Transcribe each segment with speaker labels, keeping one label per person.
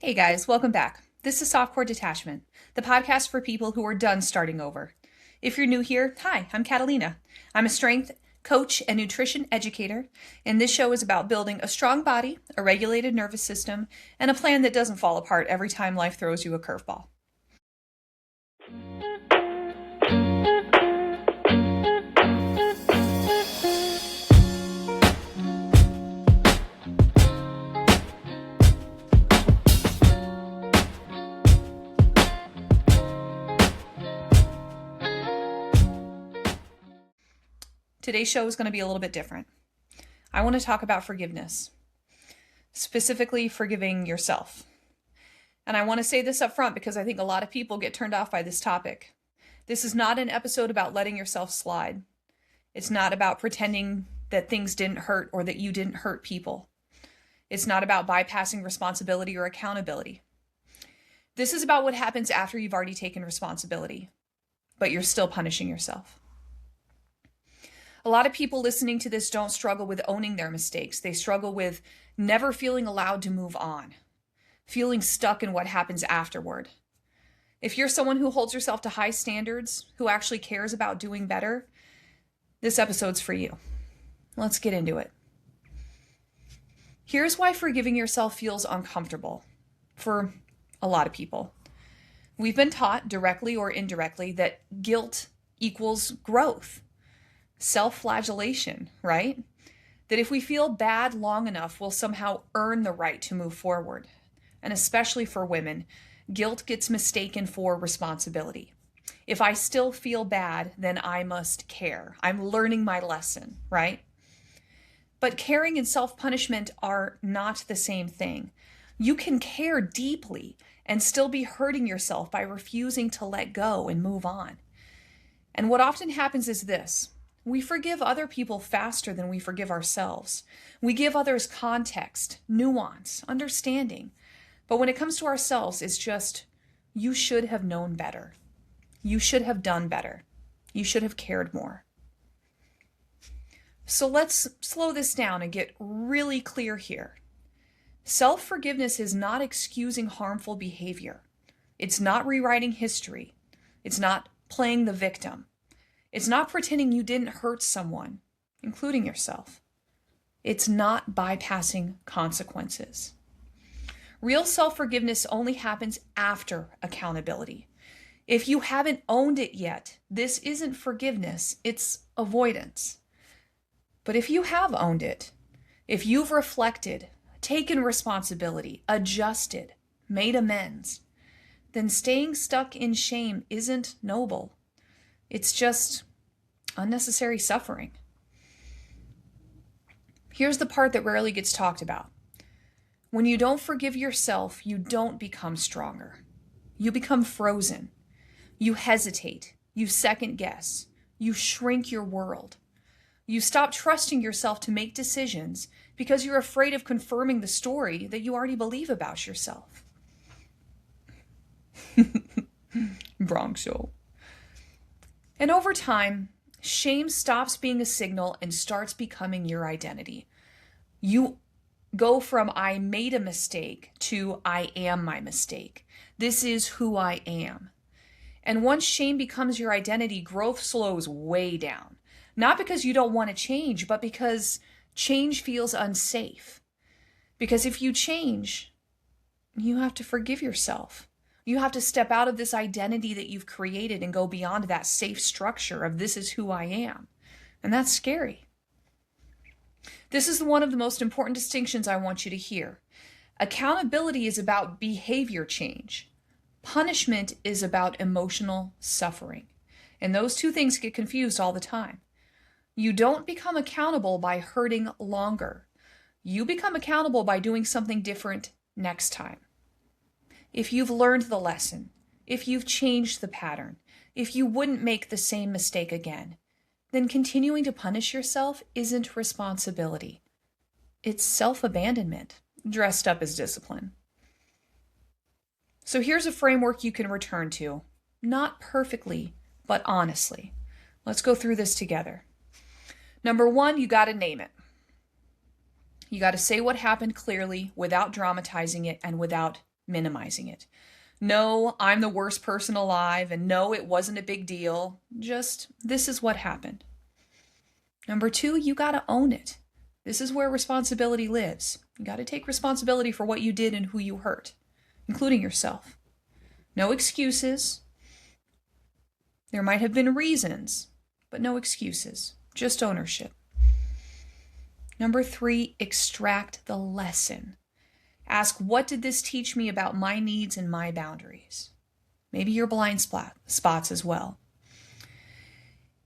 Speaker 1: Hey guys, welcome back. This is Softcore Detachment, the podcast for people who are done starting over. If you're new here, hi, I'm Catalina. I'm a strength coach and nutrition educator, and this show is about building a strong body, a regulated nervous system, and a plan that doesn't fall apart every time life throws you a curveball. Today's show is going to be a little bit different. I want to talk about forgiveness, specifically forgiving yourself. And I want to say this up front because I think a lot of people get turned off by this topic. This is not an episode about letting yourself slide. It's not about pretending that things didn't hurt or that you didn't hurt people. It's not about bypassing responsibility or accountability. This is about what happens after you've already taken responsibility, but you're still punishing yourself. A lot of people listening to this don't struggle with owning their mistakes. They struggle with never feeling allowed to move on, feeling stuck in what happens afterward. If you're someone who holds yourself to high standards, who actually cares about doing better, this episode's for you. Let's get into it. Here's why forgiving yourself feels uncomfortable for a lot of people. We've been taught, directly or indirectly, that guilt equals growth. Self-flagellation, right? That if we feel bad long enough, we'll somehow earn the right to move forward. And especially for women, guilt gets mistaken for responsibility. If I still feel bad, then I must care. I'm learning my lesson, right? But caring and self-punishment are not the same thing. You can care deeply and still be hurting yourself by refusing to let go and move on. And what often happens is this. We forgive other people faster than we forgive ourselves. We give others context, nuance, understanding. But when it comes to ourselves, it's just, you should have known better. You should have done better. You should have cared more. So let's slow this down and get really clear here. Self-forgiveness is not excusing harmful behavior. It's not rewriting history. It's not playing the victim. It's not pretending you didn't hurt someone, including yourself. It's not bypassing consequences. Real self-forgiveness only happens after accountability. If you haven't owned it yet, this isn't forgiveness, it's avoidance. But if you have owned it, if you've reflected, taken responsibility, adjusted, made amends, then staying stuck in shame isn't noble. It's just unnecessary suffering. Here's the part that rarely gets talked about. When you don't forgive yourself, you don't become stronger. You become frozen. You hesitate. You second guess. You shrink your world. You stop trusting yourself to make decisions because you're afraid of confirming the story that you already believe about yourself. Bronx show. And over time, shame stops being a signal and starts becoming your identity. You go from I made a mistake to I am my mistake. This is who I am. And once shame becomes your identity, growth slows way down. Not because you don't want to change, but because change feels unsafe. Because if you change, you have to forgive yourself. You have to step out of this identity that you've created and go beyond that safe structure of this is who I am. And that's scary. This is one of the most important distinctions I want you to hear. Accountability is about behavior change. Punishment is about emotional suffering. And those two things get confused all the time. You don't become accountable by hurting longer. You become accountable by doing something different next time. If you've learned the lesson, if you've changed the pattern, if you wouldn't make the same mistake again, then continuing to punish yourself isn't responsibility. It's self-abandonment, dressed up as discipline. So here's a framework you can return to, not perfectly, but honestly. Let's go through this together. Number one, you got to name it. You got to say what happened clearly without dramatizing it and without minimizing it. No, I'm the worst person alive, and no, it wasn't a big deal. Just, this is what happened. Number 2, you got to own it. This is where responsibility lives. You got to take responsibility for what you did and who you hurt, including yourself. No excuses. There might have been reasons, but no excuses. Just ownership. Number 3, extract the lesson. Ask, what did this teach me about my needs and my boundaries? Maybe your blind spots as well.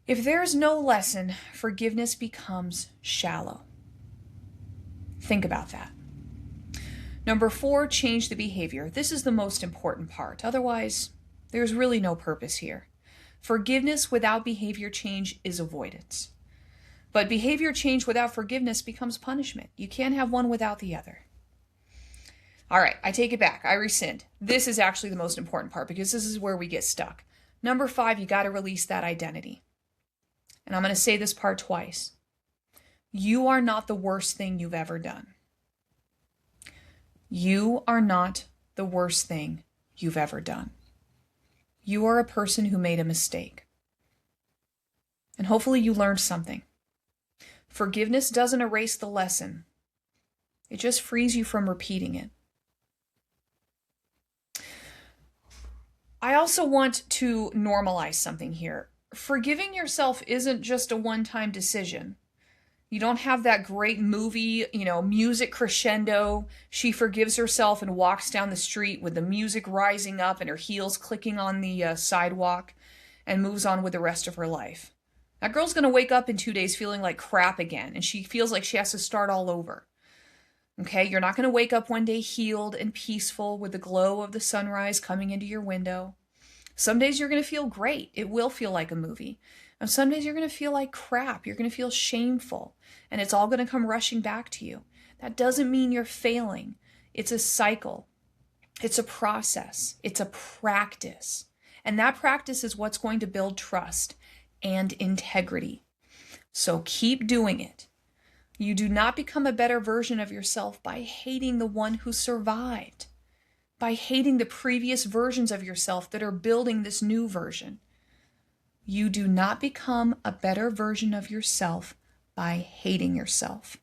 Speaker 1: If there's no lesson, forgiveness becomes shallow. Think about that. Number 4, change the behavior. This is the most important part. Otherwise, there's really no purpose here. Forgiveness without behavior change is avoidance. But behavior change without forgiveness becomes punishment. You can't have one without the other. All right, I take it back. I rescind. This is actually the most important part because this is where we get stuck. Number 5, you got to release that identity. And I'm going to say this part twice. You are not the worst thing you've ever done. You are not the worst thing you've ever done. You are a person who made a mistake. And hopefully you learned something. Forgiveness doesn't erase the lesson. It just frees you from repeating it. I also want to normalize something here. Forgiving yourself isn't just a one-time decision. You don't have that great movie, music crescendo. She forgives herself and walks down the street with the music rising up and her heels clicking on the sidewalk and moves on with the rest of her life. That girl's going to wake up in 2 days feeling like crap again, and she feels like she has to start all over. Okay, you're not going to wake up one day healed and peaceful with the glow of the sunrise coming into your window. Some days you're going to feel great. It will feel like a movie. And some days you're going to feel like crap. You're going to feel shameful. And it's all going to come rushing back to you. That doesn't mean you're failing. It's a cycle. It's a process. It's a practice. And that practice is what's going to build trust and integrity. So keep doing it. You do not become a better version of yourself by hating the one who survived, by hating the previous versions of yourself that are building this new version. You do not become a better version of yourself by hating yourself.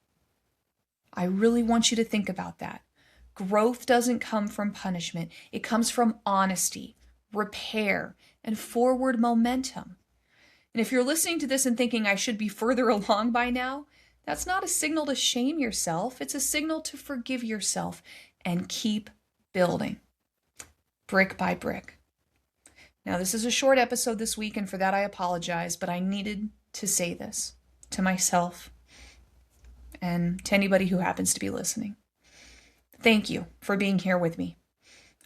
Speaker 1: I really want you to think about that. Growth doesn't come from punishment. It comes from honesty, repair, and forward momentum. And if you're listening to this and thinking I should be further along by now, that's not a signal to shame yourself. It's a signal to forgive yourself and keep building, brick by brick. Now, this is a short episode this week, and for that I apologize, but I needed to say this to myself and to anybody who happens to be listening. Thank you for being here with me.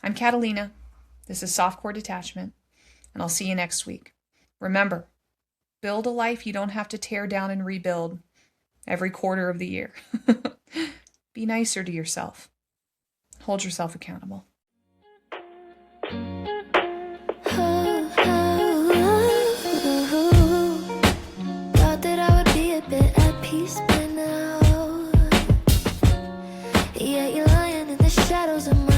Speaker 1: I'm Catalina. This is Softcore Detachment, and I'll see you next week. Remember, build a life you don't have to tear down and rebuild every quarter of the year. Be nicer to yourself. Hold yourself accountable.
Speaker 2: Thought that I would be a bit at peace by now. Yeah, you're lying in the shadows of my